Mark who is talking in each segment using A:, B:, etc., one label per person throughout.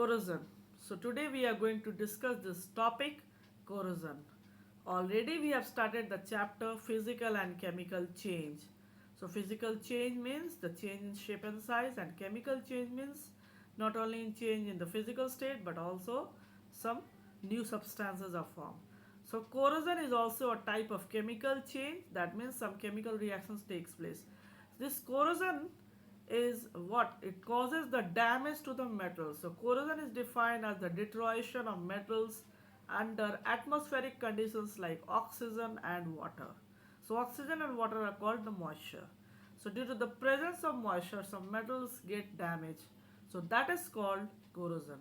A: corrosion. So today we are going to discuss this topic, corrosion. Already we have started the chapter physical and chemical change. So physical change means the change in shape and size, and chemical change means not only in change in the physical state but also some new substances are formed. So corrosion is also a type of chemical change, that means some chemical reactions takes place. This corrosion is what it causes the damage to the metals. So corrosion is defined as the deterioration of metals under atmospheric conditions like oxygen and water. So oxygen and water are called the moisture. So due to the presence of moisture, some metals get damaged. So that is called corrosion.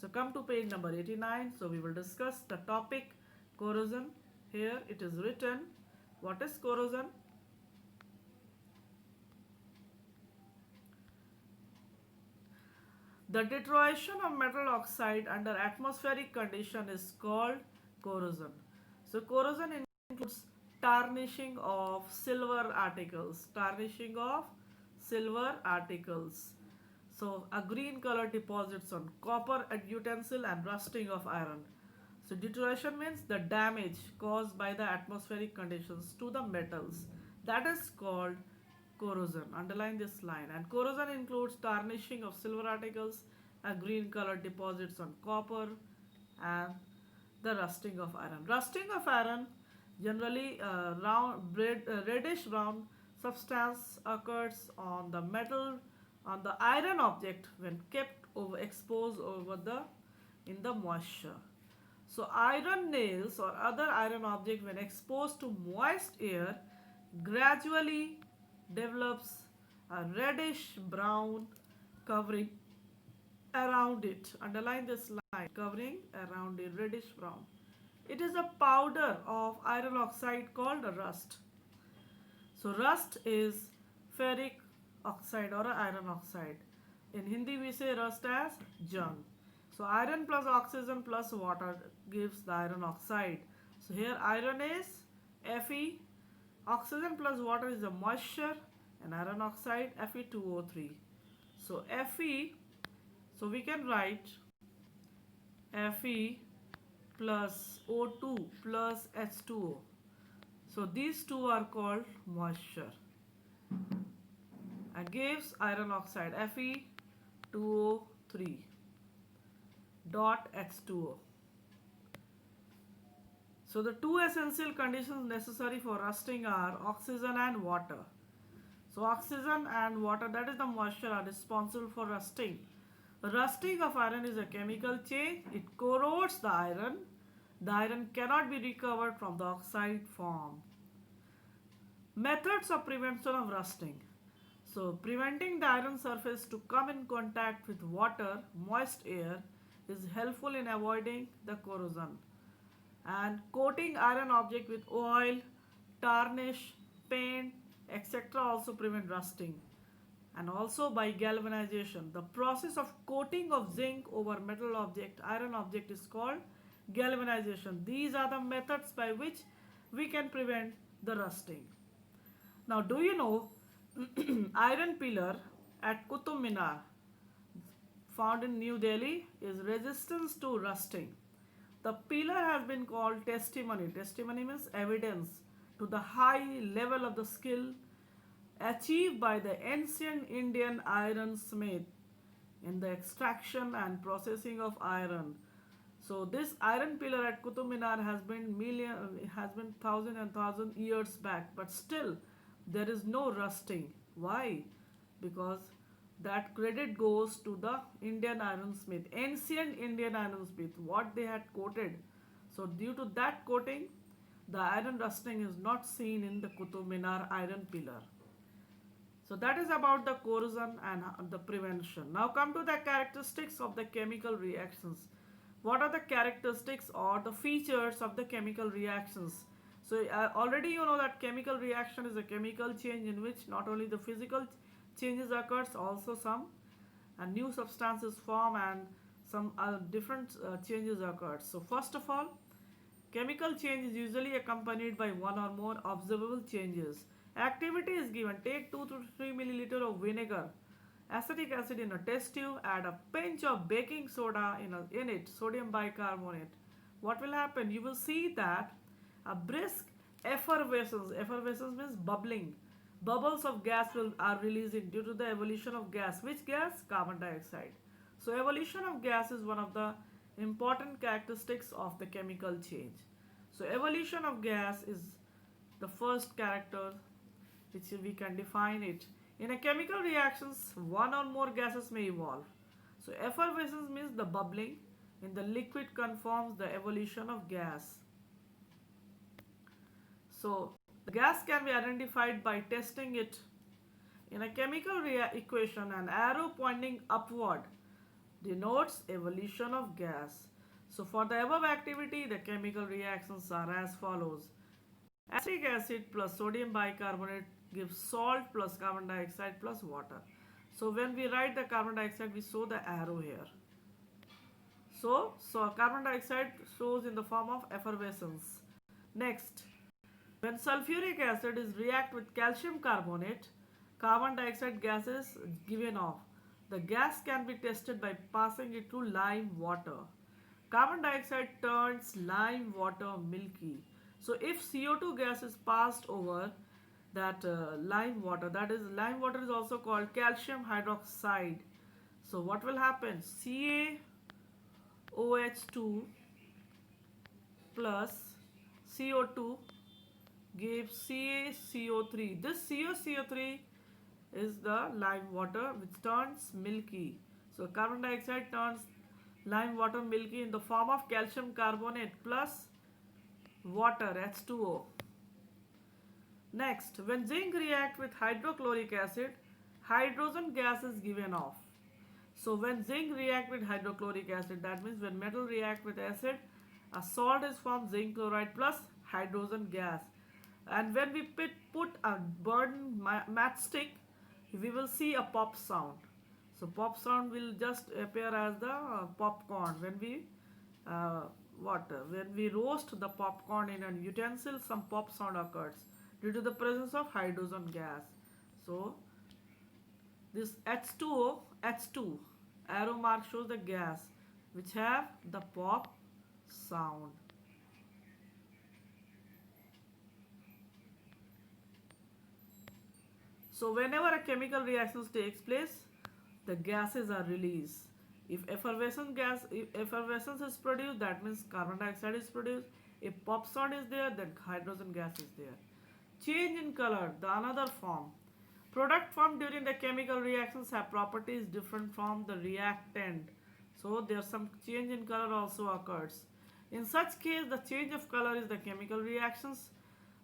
A: So come to page number 89. So we will discuss the topic corrosion. Here it is written, what is corrosion? The deterioration of metal oxide under atmospheric condition is called corrosion. So corrosion includes tarnishing of silver articles. Tarnishing of silver articles. So a green color deposits on copper utensil and rusting of iron. So deterioration means the damage caused by the atmospheric conditions to the metals. That is called corrosion. Underline this line. And corrosion includes tarnishing of silver articles, a green color deposits on copper, and the rusting of iron. Rusting of iron, generally reddish brown substance occurs on the metal, on the iron object when kept exposed over the in the moisture. So iron nails or other iron object when exposed to moist air gradually develops a reddish brown covering around it. Underline this line, covering around it, reddish brown. It is a powder of iron oxide called rust. So rust is ferric oxide or iron oxide. In Hindi we say rust as jung. So iron plus oxygen plus water gives the iron oxide. So here iron is Fe, oxygen plus water is the moisture, and iron oxide Fe2O3. So Fe, so we can write Fe plus O2 plus H2O. So these two are called moisture and gives iron oxide Fe2O3 dot H2O. So the two essential conditions necessary for rusting are oxygen and water. So oxygen and water, that is the moisture, are responsible for rusting. Rusting of iron is a chemical change. It corrodes the iron. The iron cannot be recovered from the oxide form. Methods of prevention of rusting. So preventing the iron surface to come in contact with water, moist air, is helpful in avoiding the corrosion. And coating iron object with oil, tarnish, paint, etc. also prevent rusting. And also by galvanization. The process of coating of zinc over metal object, iron object, is called galvanization. These are the methods by which we can prevent the rusting. Now do you know iron pillar at Qutub Minar found in New Delhi is resistance to rusting. The pillar has been called testimony. Testimony means evidence to the high level of the skill achieved by the ancient Indian iron smith in the extraction and processing of iron. So this iron pillar at Qutub Minar has been thousand and thousand years back, but still there is no rusting. Why? Because that credit goes to the Indian iron smith, ancient Indian iron smith, what they had coated. So due to that coating, the iron rusting is not seen in the Qutub Minar iron pillar. So that is about the corrosion and the prevention. Now come to the characteristics of the chemical reactions. What are the characteristics or the features of the chemical reactions? So already you know that chemical reaction is a chemical change in which not only the physical changes occurs, also some new substances form and some different changes occur. So first of all, chemical change is usually accompanied by one or more observable changes. Activity is given. Take 2 to 3 milliliter of vinegar acetic acid in a test tube, add a pinch of baking soda in it, sodium bicarbonate. What will happen? You will see that a brisk effervescence means bubbling. Bubbles of gas are releasing due to the evolution of gas. Which gas? Carbon dioxide. So evolution of gas is one of the important characteristics of the chemical change. So evolution of gas is the first character which we can define it. In a chemical reactions, one or more gases may evolve. So effervescence means the bubbling in the liquid confirms the evolution of gas. So the gas can be identified by testing it. In a chemical equation, an arrow pointing upward denotes evolution of gas. So for the above activity, the chemical reactions are as follows. Acetic acid plus sodium bicarbonate gives salt plus carbon dioxide plus water. So when we write the carbon dioxide, we show the arrow here. So carbon dioxide shows in the form of effervescence. Next, when sulfuric acid is react with calcium carbonate, carbon dioxide gas is given off. The gas can be tested by passing it through lime water. Carbon dioxide turns lime water milky. So if CO2 gas is passed over that lime water, that is lime water is also called calcium hydroxide. So what will happen? CaOH2 plus CO2 gives CaCO3. This CaCO3 is the lime water which turns milky. So carbon dioxide turns lime water milky in the form of calcium carbonate plus water H2O. Next, when zinc react with hydrochloric acid, hydrogen gas is given off. So when zinc react with hydrochloric acid, that means when metal react with acid, a salt is formed, zinc chloride plus hydrogen gas. And when we put a burning matchstick, we will see a pop sound. So pop sound will just appear as the popcorn. When we roast the popcorn in a utensil, some pop sound occurs due to the presence of hydrogen gas. So this H2 arrow mark shows the gas which have the pop sound. So whenever a chemical reaction takes place, the gases are released. If effervescence is produced, that means carbon dioxide is produced. If pop sound is there, then hydrogen gas is there. Change in color, the another form. Product formed during the chemical reactions have properties different from the reactant. So there some change in color also occurs. In such case, the change of color is the chemical reactions.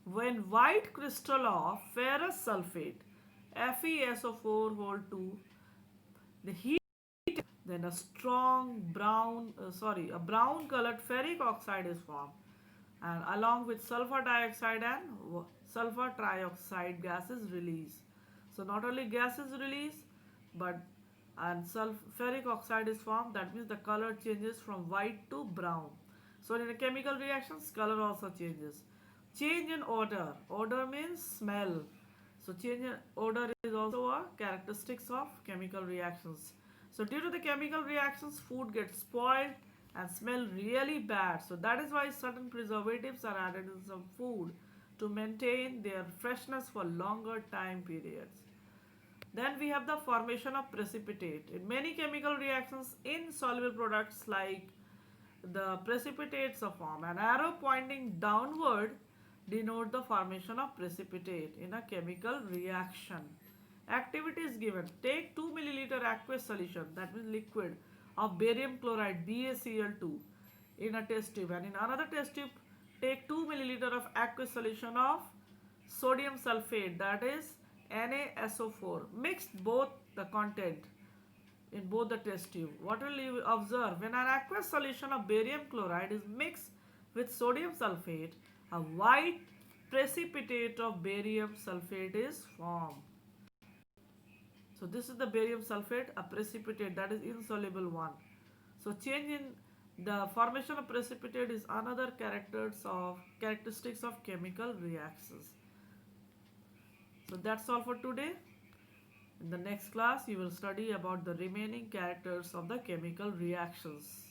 A: When white crystal of ferrous sulfate, FeSO4 whole 2, the heat, then a strong brown colored ferric oxide is formed, and along with sulfur dioxide and sulfur trioxide gas is released. So not only gas is released, but ferric oxide is formed. That means the color changes from white to brown. So in a chemical reactions, color also changes. Change in odor. Odor means smell. So change in odor is also a characteristics of chemical reactions. So due to the chemical reactions, food gets spoiled and smell really bad. So that is why certain preservatives are added in some food to maintain their freshness for longer time periods. Then we have the formation of precipitate. In many chemical reactions, insoluble products like the precipitates are formed. An arrow pointing downward denote the formation of precipitate in a chemical reaction. Activity is given. Take 2 milliliter aqueous solution, that means liquid, of barium chloride BaCl2 in a test tube, and in another test tube take 2 milliliter of aqueous solution of sodium sulfate, that is NaSO4. Mix both the content in both the test tube. What will you observe? When an aqueous solution of barium chloride is mixed with sodium sulfate, a white precipitate of barium sulfate is formed. So this is the barium sulfate, a precipitate, that is insoluble one. So change in the formation of precipitate is another characteristics of chemical reactions. So that's all for today. In the next class, you will study about the remaining characters of the chemical reactions.